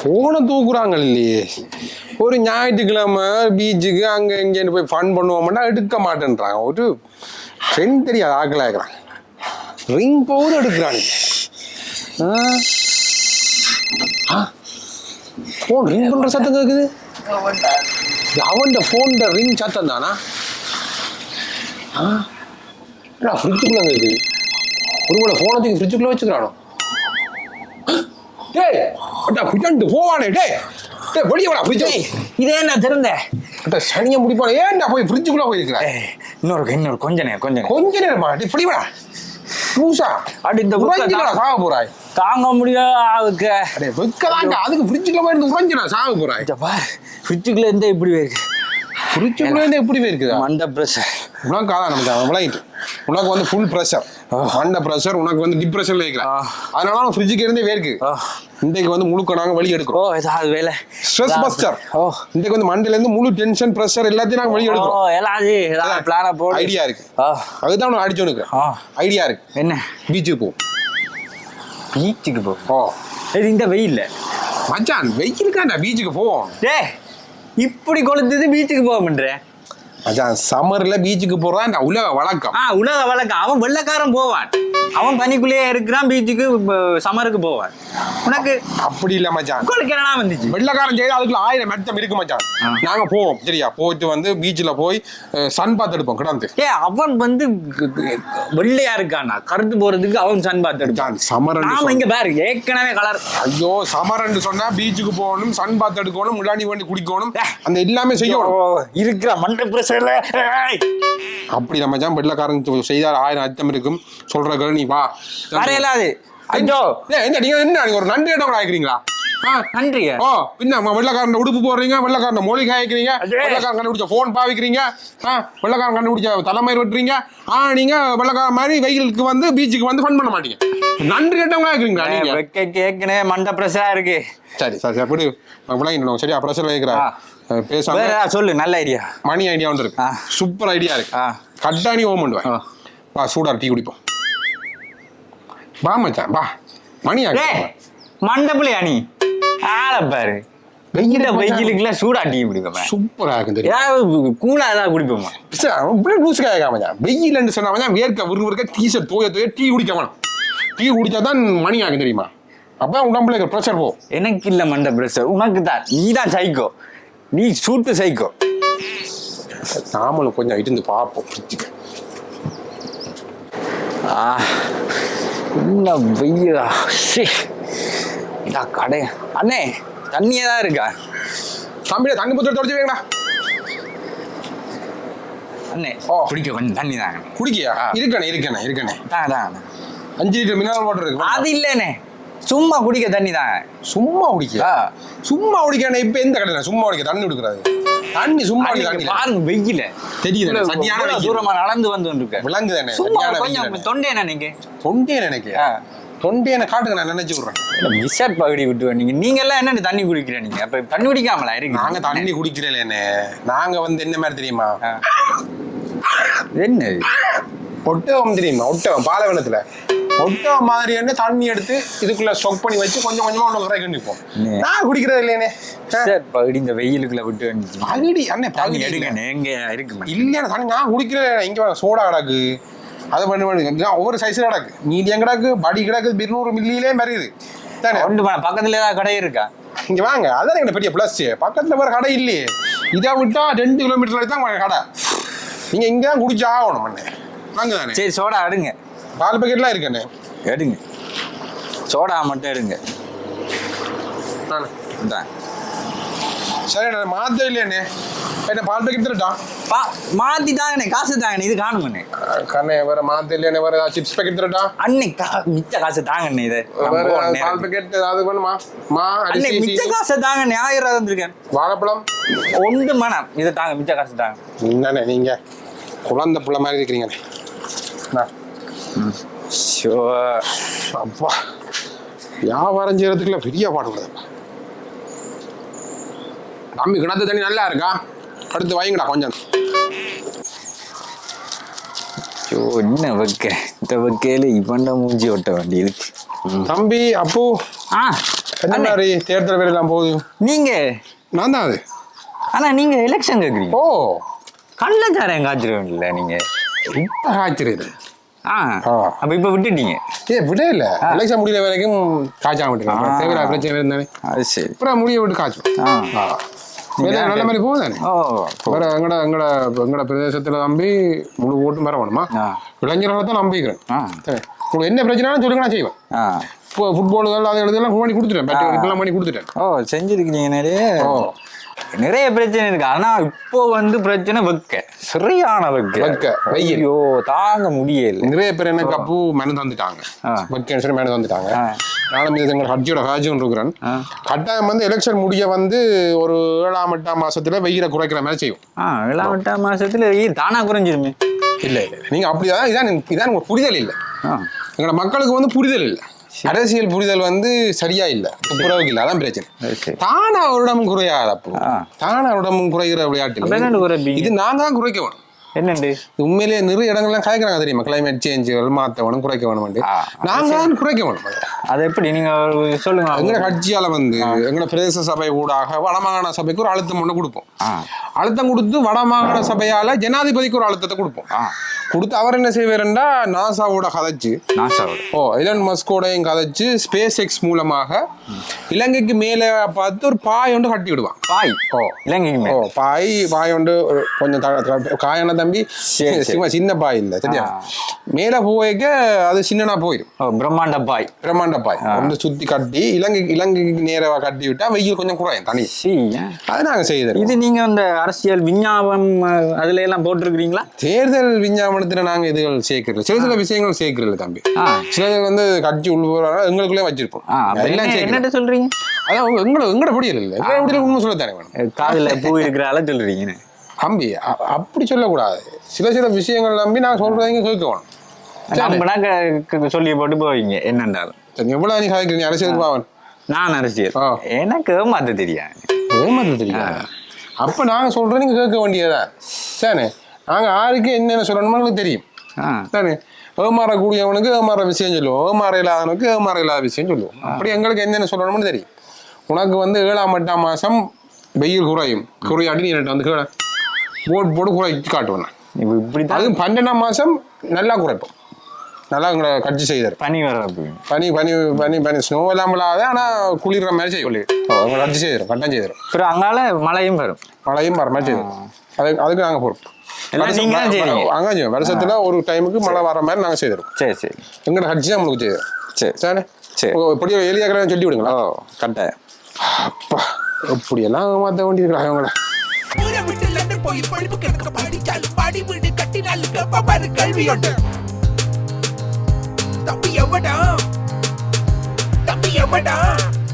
போன தூக்குறாங்க இல்லையே. ஒரு ஞாயிற்றுக்கிழமை பீச்சுக்கு அங்கே இங்கேன்னு போய் ஃபன் பண்ணுவோம்னா எடுக்க மாட்டேன்றாங்க. ஒரு ஃப்ரெண்ட் தெரியாது ஆக்கலாக இருக்கிறாங்க. ரிங் பவுடர் எடுக்கிறானு ஃபோன் ரிங் பண்ணுற சத்தம் கேட்குது. அவன் ஃபோன் ரிங் சத்தம் தானா? ஃப்ரிட்ஜுக்குள்ள கேட்குது. ஒருவேளை ஃபோனை தூக்கி ஃப்ரிட்ஜுக்குள்ளே வச்சுக்கிறானோ? டேய் அட்டா ஃப்ரிட்ஜ் போவானே. டேய் டேய் வெளியே வாடா ஃப்ரிட்ஜ். இதே நான் திறந்தேன். அட்டா சனியை முடிப்பானே. ஏன்டா போய் ஃப்ரிட்ஜுக்குள்ளே போயிருக்கிறேன்? இன்னொரு கொஞ்ச நேரமா. டேய் இப்படி வாடா லூசா. அடி இந்த உறைஞ்சிடா சாக போறாய். தாங்க முடியாது அதுக்கு. அடே வெக்கதாங்க. அதுக்கு ஃப்ரிட்ஜுக்குள்ள போயிருந்து உறைஞ்சிடா சாக போறாய். ஃப்ரிட்ஜுக்குள்ள இருந்தா இப்படி இருக்கு. ஃப்ரிட்ஜுக்குள்ள இருந்தா எப்படி இருக்குதா? மண்ட ப்ரெஷர் உனக்கு அதான் நமக்கு விளையிட்டு. உனக்கு வந்து ஃபுல் ப்ரெஷர், மண்ட ப்ரெஷர். உனக்கு வந்து டிப்ரெஷன்ல இருக்கிறான். அதனால ஃப்ரிட்ஜுக்கு இருந்தே வேர்க்கு. இன்றைக்கு வந்து முழுக்க நாங்கள் வெளியே எடுக்கிறோம். ஏதாவது வேலை ஸ்ட்ரெஸ் பஸ்டர். இன்றைக்கு வந்து மண்டையில இருந்து முழு டென்ஷன் ப்ரெஷர் எல்லாத்தையும் நாங்கள் வெளியே எடுக்கிறோம். பிளான போட ஐடியா இருக்கு. அதுதான் உனக்கு அடிச்சோனுக்கு ஐடியா இருக்கு. என்ன? பீச்சுக்கு போ. பீச்சுக்கு போ. இந்த வெயில் மச்சான் வெயிலுக்காண்டா பீச்சுக்கு போவோம். இப்படி கொளுத்துது பீச்சுக்கு போகன்றேன். அதான் சம்மர்ல பீச்சுக்கு போறான் உலக வழக்கம். உலக வழக்கம். அவன் வெள்ளைக்காரன் போவான். அவன் பனிக்குள்ளேயே இருக்கிறான். பீச்சுக்கு சம்மருக்கு போவான். உனக்கு அப்படி இல்ல மச்சான். உங்களுக்கு வந்துச்சு வெள்ளைக்காரன் செய்து அதுக்குள்ள 1000 மெத்தம் இருக்கு மச்சான். நாங்க போவோம் சரியா. போயிட்டு வந்து பீச்சில் போய் சன் பாத் எடுப்போம் கிடந்து. அவன் வந்து வெள்ளையா இருக்கானா கருத்து போறதுக்கு அவன் சன் பாத் எடுப்பான். சமரன் இங்க பாரு ஏற்கனவே கலர். ஐயோ சமரன் சொன்னா பீச்சுக்கு போகணும், சன் பாத் எடுக்கணும், முன்னாடி வண்டி குடிக்கணும், அந்த எல்லாமே செய்யணும். இருக்கிற மண்ட அப்படி நம்ம ஜாம் வெள்ளக்காரன் செய்தார் 1000 அர்த்தம் இருக்கும் சொல்ற நீ வா வரையலாது. ஐயோ நீங்க என்ன நீங்க ஒரு நன்றி இடம் ஆகிறீங்களா? நன்றியா? பின்ன வெள்ளக்காரன் உடுப்பு போடுறீங்க, வெள்ளக்காரன் மொழி காய்க்கிறீங்க, வெள்ளக்காரன் கண்டுபிடிச்ச போன் பாவிக்கிறீங்க, வெள்ளக்காரன் கண்டுபிடிச்ச தலைமயிர் வெட்டுறீங்க. நீங்க வெள்ளக்காரன் மாதிரி வெயிலுக்கு வந்து பீச்சுக்கு வந்து ஃபன் பண்ண மாட்டீங்க. நன்றி கேட்டவங்களா இருக்கிறீங்களா? நீங்க கேட்கனே மண்ட பிரஷரா இருக்கு. சரி சரி அப்படி விளங்கிடணும் சரியா. பிரஷர் வைக்கிறா பேசாம சொல்லு. நல்ல ஐடியா. மணி ஐடியா ஒன்று இருக்கு. சூப்பர் ஐடியா இருக்கு. கட்டாணி ஓம் பண்ணுவேன். வா சூடா டீ குடிப்போம். வா மச்சான் வா. மணி மண்டபுலையா நீ ஆள பாரு. வெயிலுக்குலாம் சூடா டீ குடிப்போம். சூப்பரா இருக்கு. கூலா ஏதாவது குடிப்போமா? வெயில் சொன்னா வேர்க்க விறுவிறுக்க டீஷர்ட் தோய டீ குடிக்க வேணும். டீ குடிச்சா தான் மணி ஆகும் தெரியுமா? அப்ப உடம்புல ப்ரெஷர் போ. எனக்கு இல்ல மண்ட ப்ரெஷர். உனக்கு தான். நீ தான் சைக்கோ. நீ சூட்டு சைக்கோ. நாமளும் கொஞ்சம் இருந்து பார்ப்போம். என்ன வெயிலா கடை. அண்ணே தண்ணியே தான் இருக்கா? தம்பியா தண்ணி புத்தகம் தொடச்சு வைங்கடா. அண்ணே குடிக்க கொஞ்சம் தண்ணி தாங்க. குடிக்கியா? இருக்கண்ணே. 5 லிட்டர் மினரல் வாட்டர் இருக்கு. அது இல்லண்ணே சும்மா குடிக்க தண்ணி தான். சும்மா குடிக்க இப்ப எந்த கடையில சும்மா குடிக்க தண்ணி குடுக்குறாரு? தண்ணி சும்மா பாருங்க வெயில தெரியுது. சரியான தூரமா நடந்து வந்து இருக்கேன். விளங்குதானே? கொஞ்சம் தொண்டே நினைக்க. தொண்டையை காட்டுங்க நான் நினைச்சு விடுறேன். மிஸ்ஸட் பகுதி விட்டு நீங்க எல்லாம் என்ன தண்ணி குடிக்கிறேன்? நீங்க அப்ப தண்ணி குடிக்காமலா இருக்கு? நாங்க தண்ணி குடிக்கிறேன். நாங்க வந்து என்ன மாதிரி தெரியுமா? என்ன ஒட்டகம் தெரியுமா? ஒட்டகம் பாலைவனத்துல ஒட்டகம் மாதிரி என்ன தண்ணி எடுத்து இதுக்குள்ள ஸ்டாக் பண்ணி வச்சு கொஞ்சம் கொஞ்சமா ஒன்று குறைக்க நிற்போம். நான் குடிக்கிறது இல்லையானே. பகுதி இந்த வெயிலுக்குள்ள விட்டு பகுதி அண்ணே பகுதி எடுங்க எங்க இருக்கு இல்லையா தண்ணி நான் குடிக்கிறேன். இங்க சோடா கிடக்கு, அதை பண்ணி ஒவ்வொரு சைஸ்ல கிடக்கு, மீடியம் கிடக்கு, படி கிடக்கு, 200 மில்லியிலே மறியுது தானே. பக்கத்துல ஏதாவது கடை இருக்கா? இங்க வாங்க. அதான் எனக்கு பெரிய பிளஸ். பக்கத்துல வேற கடை இல்லையே. இதை விட்டா 2 கிலோமீட்டர் தான் கடை. நீங்க இங்க தான் குடிச்சு ஆகணும் அண்ணே. வாங்க தானே. சரி சோடா எடுங்க. பால் பாக்கெட்லாம் இருக்கண்ணே. எடுங்க சோடா மட்டும் எடுங்க. சரி நான் மாத்த இல்லையாண்ணே. என்ன பால் பாக்கெட் தரட்டா? மாத்தி தாங்கண்ணே. காசு தாங்கண்ணே. இது காணுங்கண்ணே. கண்ணே வேற மாத்த இல்லையாண்ணே. வேற சிப்ஸ் பாக்கெட் தரட்டா? அண்ணே மிச்ச காசு தாங்கண்ணே. இது பால் பாக்கெட் அது பண்ணுமா? அண்ணே மிச்ச காசு தாங்கண்ணே. 1000 ரூபா தந்துருக்கேன். வாழைப்பழம் ஒன்று மனம். இதை தாங்க. மிச்ச காசு தாங்க. என்னண்ணே நீங்க குழந்தை பிள்ளை மாதிரி இருக்கிறீங்கண்ணே. அப்பா வியாபாரம் செய்யறதுக்குள்ள பெரிய பாடுபடுது. தம்பி கிணத்து தண்ணி நல்லா இருக்கா? அடுத்து வைங்கடா கொஞ்சம். என்ன வைக்க இந்த வைக்கையில இவன்ட மூஞ்சி ஒட்ட வேண்டி இருக்கு. தம்பி அப்போ ஆ என்ன மாதிரி தேர்தல் வேலையெல்லாம் போகுது? நீங்க நான் தான் அது. ஆனா நீங்க எலெக்ஷன் கேக்குறீங்க. ஓ கள்ளச்சாரம் காய்ச்சிருவீங்க இல்ல நீங்க? இப்ப காய்ச்சிருது. அப்ப இப்ப விட்டுட்டீங்க? விட இல்ல, எலெக்ஷன் முடிகிற வரைக்கும் காய்ச்சாம விட்டுருக்கேன். தேவையில்ல பிரச்சனை இருந்தானே அது சரி. அப்புறம் முடிய விட்டு காய்ச்சும். நல்ல மாதிரி போகுதானே. எங்கட பிரதேசத்துல நம்பி முழு ஓட்டும் பெற வேணுமா? இளைஞர்களை தான் நம்பிக்கிறேன். உங்களுக்கு என்ன பிரச்சனைனாலும் சொல்லுங்க, நான் செய்வேன். இப்போ ஃபுட்பாலுகள் அதை எழுதெல்லாம் பண்ணி கொடுத்துட்டேன், பேட்டெல்லாம் பண்ணி கொடுத்துட்டேன். செஞ்சிருக்கீங்க நிறைய பிரச்சனை இருக்கு. ஆனா இப்போ பிரச்சனை சரியான ஐயோ தாங்க முடியல. நிறைய பேர் எனக்கு அப்போ மனு தந்துட்டாங்க, மனு தந்துட்டாங்க. நானும் எங்க ஹஜ்ஜியோட ஹாஜின்னு இருக்கிறேன். கட்டாயம் எலெக்ஷன் முடிய ஒரு 7ஆம் 8ஆம் மாசத்துல வெயில குறைக்கிற மாதிரி செய்யும். 7ஆம் 8ஆம் மாசத்துல தானா குறைஞ்சிருமே. இல்ல நீங்க அப்படிதான், இதான் உங்க புரிதல் இல்லை. எங்களோட மக்களுக்கு புரிதல் இல்லை. அரசியல் புரிதல் சரியா இல்ல, துப்புரவுக்கு இல்ல, அதான் பிரச்சனை. தானா அவரிடமும் குறையாது. அப்போ தானா அவரிடமும் குறைகிற விளையாட்டு இது நான் தான் குறைக்க வேணும். என்னண்டு உண்மையிலேயே நிறைய இடங்கள்லாம் காய்க்கிறாங்க தெரியுமா? கிளைமேட் சேஞ்சுகள் மாற்ற வேணும், குறைக்க வேணும். நாங்க தான் குறைக்க வேணும். அது எப்படி நீங்க சொல்லுங்க. எங்க கட்சியால எங்க பிரதேச சபை ஊடாக வடமாகாண சபைக்கு ஒரு அழுத்தம் ஒண்ணு கொடுப்போம். அழுத்தம் கொடுத்து வடமாகாண சபையால ஜனாதிபதிக்கு ஒரு அழுத்தத்தை கொடுப்போம். கொடுத்து அவர் என்ன செய்வாருன்னா நாசாவோட கதைச்சு, எலன் மஸ்கோடையும் கதைச்சு ஸ்பேஸ் எக்ஸ் மூலமாக இலங்கைக்கு மேல பார்த்து ஒரு பாய் ஒன்று கட்டி விடுவான். இலங்கைக்கு பாய் ஒன்று கொஞ்சம் காயான தம்பி, சின்ன பாய் இல்ல சரியா, மேல போய்க்க அது சின்னனா போயிடும். பிரம்மாண்ட பாய் சுத்தி கட்டி இலங்கைக்கு நேரவா கட்டி விட்டா வெயில் கொஞ்சம் குறையும் தனி. அது நாங்க செய்தோம். இது நீங்க அந்த அரசியல் விஞ்ஞாபம் அதுல எல்லாம் போட்டிருக்கீங்களா? தேர்தல் விஞ்ஞாபனத்துல நாங்க இதுகள் சேர்க்கல, சில விஷயங்கள் சேர்க்கல தம்பி. சில கட்சி உள்ள எங்களுக்குள்ளே வச்சிருப்போம். என்ன சொல்றீங்க? அதான் எங்களோட புரியல இல்ல, உண்மை சொல்ல தானே வேணும். காதுல பூ இருக்கிறால சொல்றீங்க தம்பி, அப்படி சொல்லக்கூடாது. சில விஷயங்கள் நம்பி நான் சொல்றதைங்க கேட்கணும். சொல்லி போட்டு போவீங்க என்னண்டாலும். எவ்வளவு நீ கதைக்கிறீங்க அரசியலுக்கு பாவன்? நான் அரசியல் எனக்கு ஏமாத்த தெரியாது. அப்ப நாங்க சொல்றோம், நீங்க கேட்க வேண்டியதான் தானே. நாங்க யாருக்கு என்னென்ன சொல்லணுமோ எங்களுக்கு தெரியும் தானே. ஏமாறக்கூடியவனுக்கு ஏமாற விஷயம் சொல்லுவோம், ஏமாற இல்லாதவனுக்கு ஏமாற இல்லாத விஷயம் சொல்லுவோம். அப்படி எங்களுக்கு என்னென்ன சொல்லணும்னு தெரியும். உனக்கு 7ஆம் 8ஆம் மாசம் வெயில் குறையாட்டி நீ என்கிட்ட கேள போட்டு குறைச்சி காட்டுவேன். இப்படிதான். அது 12ஆம் மாசம் நல்லா குறைப்போம், நல்லா எங்களை கட்சி செய்தார். பனி வர பனி பனி பனி பனி ஸ்னோ எல்லாம் இல்லாத, ஆனா குளிர்ற மாதிரி செய்யும். எங்களை கட்சி செய்தார், கட்டம் செய்தார். அப்புறம் அங்கால மழையும் வர மாதிரி செய்தார். அதுக்கு நாங்க பொறுப்பு. வருஷத்துல ஒரு டைமுக்கு மழை வர மாதிரி நாங்க செய்தோம். சரி எங்களோட கட்சி தான் உங்களுக்கு செய்தார். சரி இப்படி எளியாக சொல்லி விடுங்களா? கட்டாயம். அப்பா எப்படி எல்லாம் மாற்ற வேண்டியிருக்கிறாங்க அவங்கள. போய் படிப்பு படிச்சாலும் பாடி வீடு கட்டினாலும் கல்வியோட